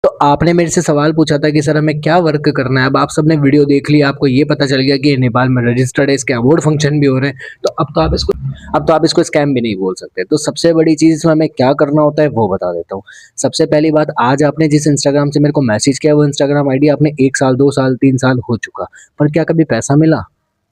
तो आपने मेरे से सवाल पूछा था कि सर हमें क्या वर्क करना है। अब आप सबने वीडियो देख लिया, आपको ये पता चल गया कि नेपाल में रजिस्टर्ड है, इसके अवार्ड फंक्शन भी हो रहे हैं। तो अब तो आप इसको स्कैम भी नहीं बोल सकते। तो सबसे बड़ी चीज़ इसमें हमें क्या करना होता है वो बता देता हूँ। सबसे पहली बात, आज आपने जिस इंस्टाग्राम से मेरे को मैसेज किया वो इंस्टाग्राम आईडी आपने 1 साल, 2 साल, 3 साल हो चुका। पर क्या कभी पैसा मिला?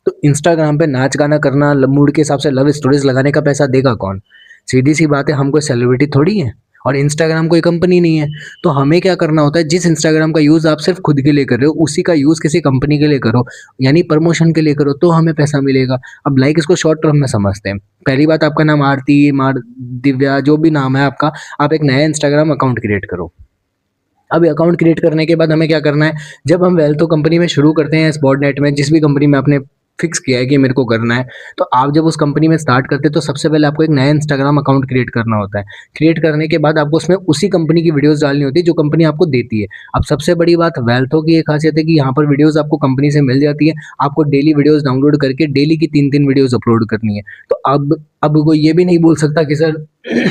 तो इंस्टाग्राम पे नाच गाना करना, मूड के हिसाब से लव स्टोरीज लगाने का पैसा देगा कौन? सीधी सी बात है, हम कोई सेलिब्रिटी थोड़ी है और इंस्टाग्राम कोई कंपनी नहीं है। तो हमें क्या करना होता है, जिस इंस्टाग्राम का यूज आप सिर्फ खुद के लिए कर रहे हो उसी का यूज किसी कंपनी के लिए करो, यानी प्रमोशन के लिए करो, तो हमें पैसा मिलेगा। अब लाइक इसको शॉर्ट टर्म में समझते हैं। पहली बात, आपका नाम आरती, मार, दिव्या, जो भी नाम है आपका, आप एक नया इंस्टाग्राम अकाउंट क्रिएट करो। अब अकाउंट क्रिएट करने के बाद हमें क्या करना है, जब हम वेल्थो कंपनी में शुरू करते हैं, स्पॉटनेट में, जिस भी कंपनी में आपने फिक्स किया है कि मेरे को करना है, तो आप जब उस कंपनी में स्टार्ट करते हैं तो सबसे पहले आपको एक नया इंस्टाग्राम अकाउंट क्रिएट करना होता है। क्रिएट करने के बाद आपको उसमें उसी कंपनी की वीडियोस डालनी होती है जो कंपनी आपको देती है। अब सबसे बड़ी बात, वेल्थो की एक खासियत है कि यहाँ पर वीडियोस आपको कंपनी से मिल जाती है। आपको डेली वीडियोस डाउनलोड करके डेली की 3-3 वीडियोस अपलोड करनी है। तो अब कोई ये भी नहीं बोल सकता कि सर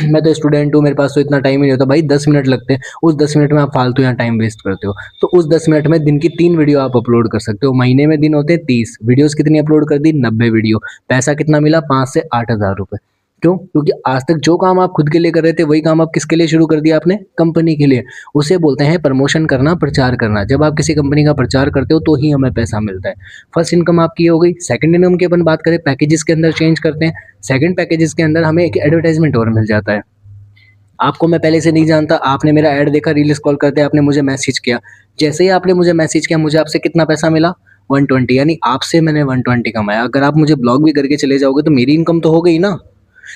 मैं तो स्टूडेंट हूँ, मेरे पास तो इतना टाइम ही नहीं होता। भाई 10 मिनट लगते हैं, उस 10 मिनट में आप फालतू यहाँ टाइम वेस्ट करते हो। तो उस 10 मिनट में दिन की 3 वीडियो आप अपलोड कर सकते हो। महीने में दिन होते हैं 30, वीडियोस कितनी अपलोड कर दी? 90 वीडियो। पैसा कितना मिला? 5 से 8 हज़ार रुपये। क्यों? क्योंकि आज तक जो काम आप खुद के लिए कर रहे थे वही काम आप किसके लिए शुरू कर दिया आपने? कंपनी के लिए। उसे बोलते हैं प्रमोशन करना, प्रचार करना। जब आप किसी कंपनी का प्रचार करते हो तो ही हमें पैसा मिलता है। फर्स्ट इनकम आपकी ये हो गई। सेकंड इनकम की अपन बात करें, पैकेजेस के अंदर चेंज करते हैं। सेकंड पैकेजेस के अंदर हमें एक एडवर्टाइजमेंट और मिल जाता है। आपको मैं पहले से नहीं जानता, आपने मेरा ऐड देखा, रील स्क्रॉल करते आपने मुझे मैसेज किया। जैसे ही आपने मुझे मैसेज किया, मुझे आपसे कितना पैसा मिला? 120, यानी आपसे मैंने 120 कमाया। अगर आप मुझे ब्लॉक भी करके चले जाओगे तो मेरी इनकम तो हो गई ना।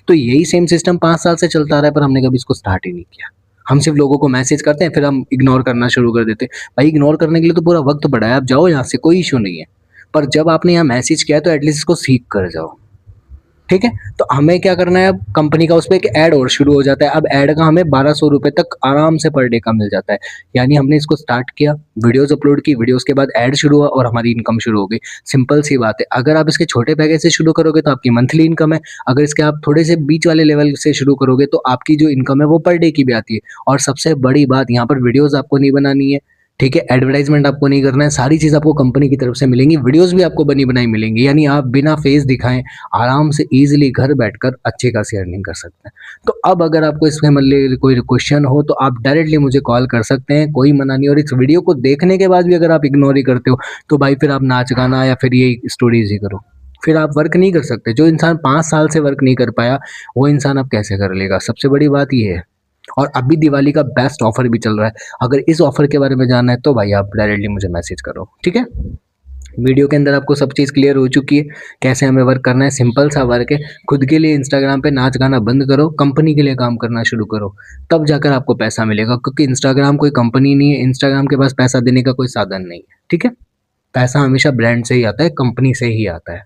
तो यही सेम सिस्टम 5 साल से चलता आ रहा है, पर हमने कभी इसको स्टार्ट ही नहीं किया। हम सिर्फ लोगों को मैसेज करते हैं, फिर हम इग्नोर करना शुरू कर देते हैं। भाई इग्नोर करने के लिए तो पूरा वक्त पड़ा है, आप जाओ यहाँ से, कोई इश्यू नहीं है। पर जब आपने यहाँ मैसेज किया है तो एटलीस्ट इसको सीख कर जाओ। ठीक है? तो हमें क्या करना है, अब कंपनी का उस पे एक ऐड और शुरू हो जाता है। अब ऐड का हमें 1200 रुपए तक आराम से पर डे का मिल जाता है। यानी हमने इसको स्टार्ट किया, वीडियोस अपलोड की, वीडियोस के बाद ऐड शुरू हुआ और हमारी इनकम शुरू हो गई। सिंपल सी बात है। अगर आप इसके छोटे पैकेज से शुरू करोगे तो आपकी मंथली इनकम है। अगर इसके आप थोड़े से बीच वाले लेवल से शुरू करोगे तो आपकी जो इनकम है वो पर डे की भी आती है। और सबसे बड़ी बात, यहाँ पर वीडियोस आपको नहीं बनानी है, ठीक है? एडवर्टाइजमेंट आपको नहीं करना है, सारी चीज़ आपको कंपनी की तरफ से मिलेंगी, वीडियोस भी आपको बनी बनाई मिलेंगी। यानी आप बिना फेस दिखाएं आराम से ईज़िली घर बैठकर अच्छी खासी अर्निंग कर सकते हैं। तो अब अगर आपको इसमें मतलब कोई क्वेश्चन हो तो आप डायरेक्टली मुझे कॉल कर सकते हैं, कोई मना नहीं। और इस वीडियो को देखने के बाद भी अगर आप इग्नोर ही करते हो तो भाई फिर आप नाच गाना या फिर ये स्टोरीज़ ही करो। फिर आप वर्क नहीं कर सकते। जो इंसान 5 साल से वर्क नहीं कर पाया, वो इंसान अब कैसे कर लेगा? सबसे बड़ी बात ये है। और अभी दिवाली का बेस्ट ऑफर भी चल रहा है। अगर इस ऑफर के बारे में जानना है तो भाई आप डायरेक्टली मुझे मैसेज करो, ठीक है? वीडियो के अंदर आपको सब चीज़ क्लियर हो चुकी है, कैसे हमें वर्क करना है। सिंपल सा वर्क है। खुद के लिए इंस्टाग्राम पे नाच गाना बंद करो, कंपनी के लिए काम करना शुरू करो, तब जाकर आपको पैसा मिलेगा। क्योंकि इंस्टाग्राम कोई कंपनी नहीं है, इंस्टाग्राम के पास पैसा देने का कोई साधन नहीं है, ठीक है? पैसा हमेशा ब्रांड से ही आता है, कंपनी से ही आता है।